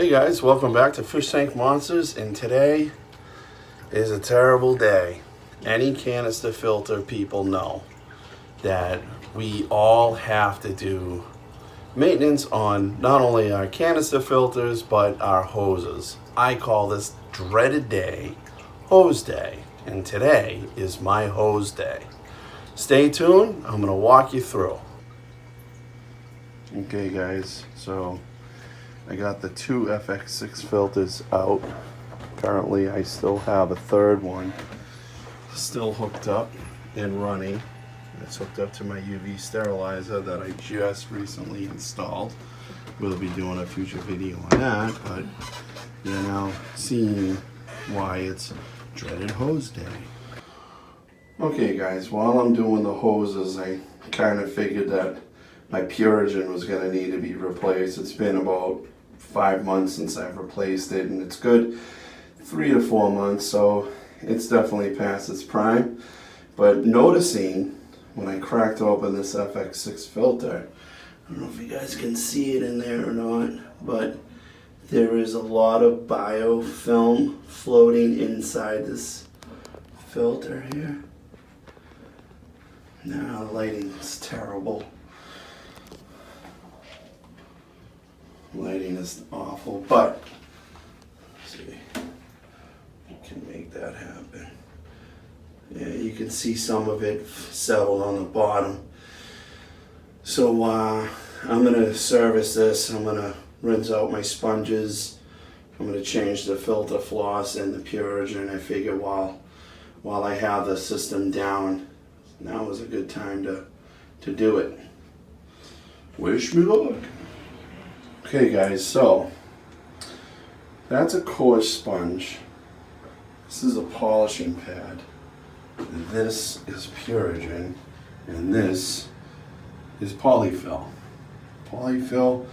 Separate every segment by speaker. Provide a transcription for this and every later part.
Speaker 1: Hey guys, welcome back to Fish Tank Monsters, and today is a terrible day. Any canister filter people know that we all have to do maintenance on not only our canister filters but our hoses. I call this dreaded day hose day, and today is my hose day. Stay tuned, I'm going to walk you through. Okay guys, so I got the two FX6 filters out. Currently I still have a third one still hooked up and running. It's hooked up to my UV sterilizer that I just recently installed. We'll be doing a future video on that, but you're now seeing why it's dreaded hose day. Okay guys, while I'm doing the hoses, I kind of figured that my Puritan was going to need to be replaced. It's been about 5 months since I've replaced it, and it's good 3 to 4 months, so it's definitely past its prime. But noticing when I cracked open this FX6 filter, I don't know if you guys can see it in there or not, but there is a lot of biofilm floating inside this filter here. Now the lighting is terrible. Lighting is awful, but let's see, you can make that happen. Yeah, you can see some of it settled on the bottom. So I'm gonna service this. I'm gonna rinse out my sponges. I'm gonna change the filter floss and the Puritan. I figure while I have the system down, now is a good time to do it. Wish me luck. Okay guys, so that's a coarse sponge. This is a polishing pad. This is Puritan, and this is Polyfill. Polyfill,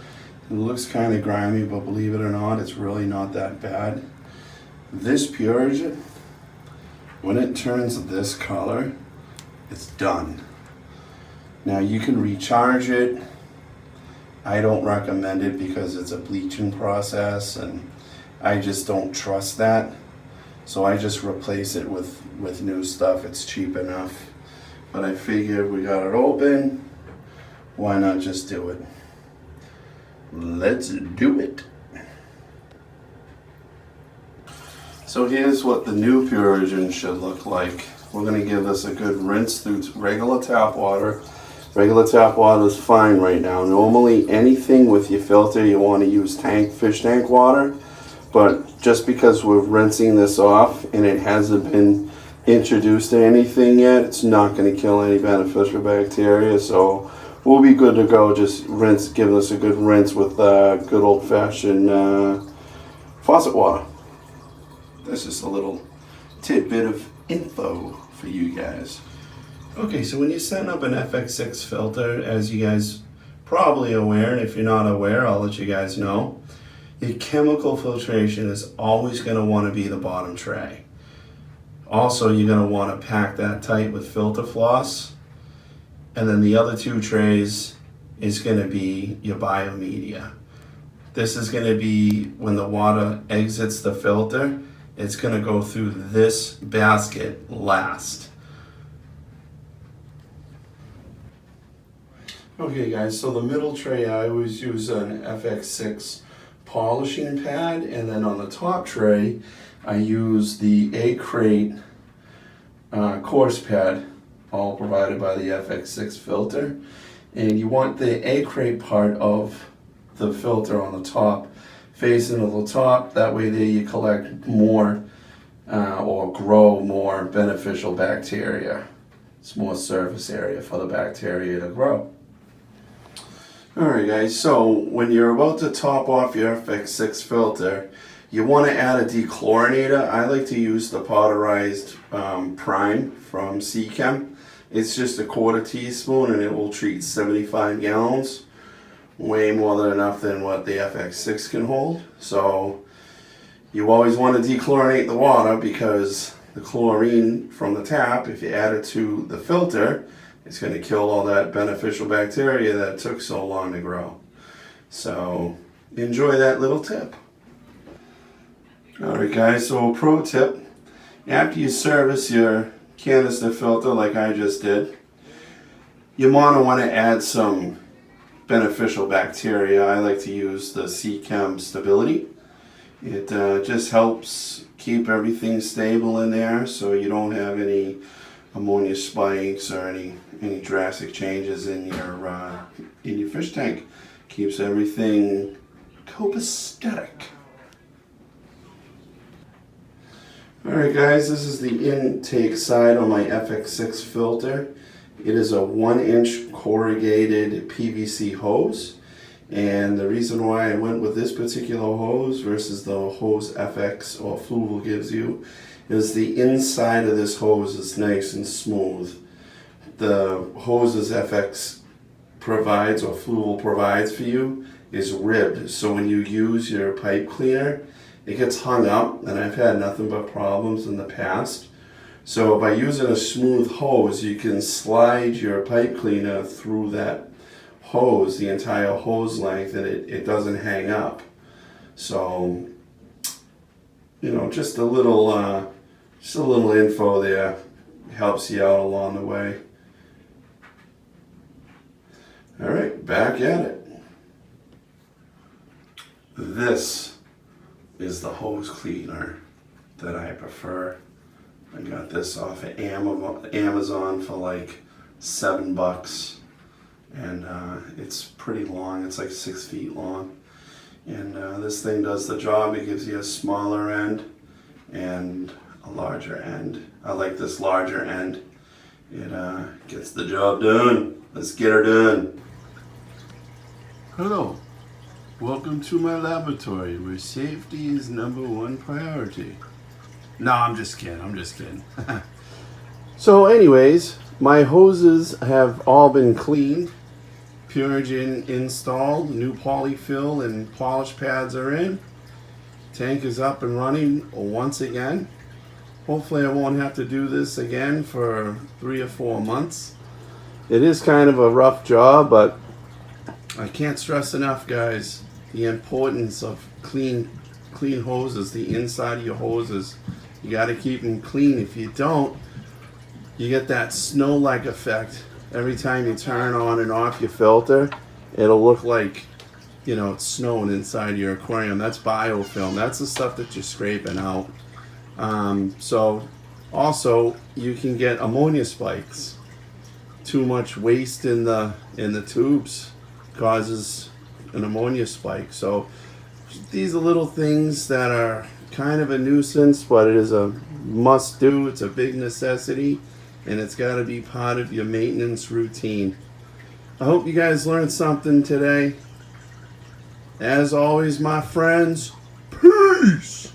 Speaker 1: it looks kind of grimy, but believe it or not, it's really not that bad. This Puritan, when it turns this color, it's done. Now you can recharge it. I don't recommend it because it's a bleaching process and I just don't trust that. So I just replace it with new stuff. It's cheap enough. But I figured we got it open, why not just do it? Let's do it. So here's what the new Puritan should look like. We're going to give this a good rinse through regular tap water. Regular tap water is fine right now. Normally anything with your filter you want to use fish tank water, but just because we're rinsing this off and it hasn't been introduced to anything yet, it's not going to kill any beneficial bacteria, so we'll be good to go. Just give this a good rinse with good old-fashioned faucet water. That's just a little tidbit of info for you guys. Okay, so when you're setting up an FX6 filter, as you guys probably aware, and if you're not aware, I'll let you guys know, your chemical filtration is always going to want to be the bottom tray. Also, you're going to want to pack that tight with filter floss, and then the other two trays is going to be your biomedia. This is going to be when the water exits the filter, it's going to go through this basket last. Okay guys, so the middle tray I always use an FX6 polishing pad, and then on the top tray I use the A-Crate coarse pad, all provided by the FX6 filter. And you want the A-Crate part of the filter on the top facing to the top, that way there you collect more or grow more beneficial bacteria. It's more surface area for the bacteria to grow. Alright guys, so when you're about to top off your FX6 filter, you want to add a dechlorinator. I like to use the powderized prime from Chem. It's just a 1/4 teaspoon and it will treat 75 gallons. Way more than enough than what the FX6 can hold. So you always want to dechlorinate the water because the chlorine from the tap, if you add it to the filter, it's going to kill all that beneficial bacteria that took so long to grow. So enjoy that little tip. Alright guys, so pro tip, after you service your canister filter like I just did, you want to add some beneficial bacteria. I like to use the C-Chem Stability. It just helps keep everything stable in there so you don't have any ammonia spikes or any drastic changes in your fish tank. Keeps everything copacetic. Alright guys, this is the intake side on my FX6 filter. It is a 1-inch corrugated PVC hose, and the reason why I went with this particular hose versus the hose FX or Fluval gives you is the inside of this hose is nice and smooth. The hoses FX provides or Fluval provides for you is ribbed, so when you use your pipe cleaner, it gets hung up, and I've had nothing but problems in the past. So by using a smooth hose, you can slide your pipe cleaner through that hose, the entire hose length, and it doesn't hang up. So, you know, just a little info there helps you out along the way. All right, back at it. This is the hose cleaner that I prefer. I got this off of Amazon for like $7, and it's pretty long. It's like 6 feet long, and this thing does the job. It gives you a smaller end and a larger end. I like this larger end. It gets the job done. Let's get her done. Hello. Welcome to my laboratory where safety is #1 priority. No, I'm just kidding. So anyways, my hoses have all been cleaned. Puritan installed, new Polyfill and polish pads are in. Tank is up and running once again. Hopefully I won't have to do this again for 3 or 4 months. It is kind of a rough job, but I can't stress enough, guys, the importance of clean hoses, the inside of your hoses. You got to keep them clean. If you don't, you get that snow-like effect. Every time you turn on and off your filter, it'll look like, you know, it's snowing inside your aquarium. That's biofilm. That's the stuff that you're scraping out. So also you can get ammonia spikes. Too much waste in the tubes causes an ammonia spike. So these are little things that are kind of a nuisance, but it is a must do. It's a big necessity, and it's got to be part of your maintenance routine. I hope you guys learned something today. As always, my friends, peace.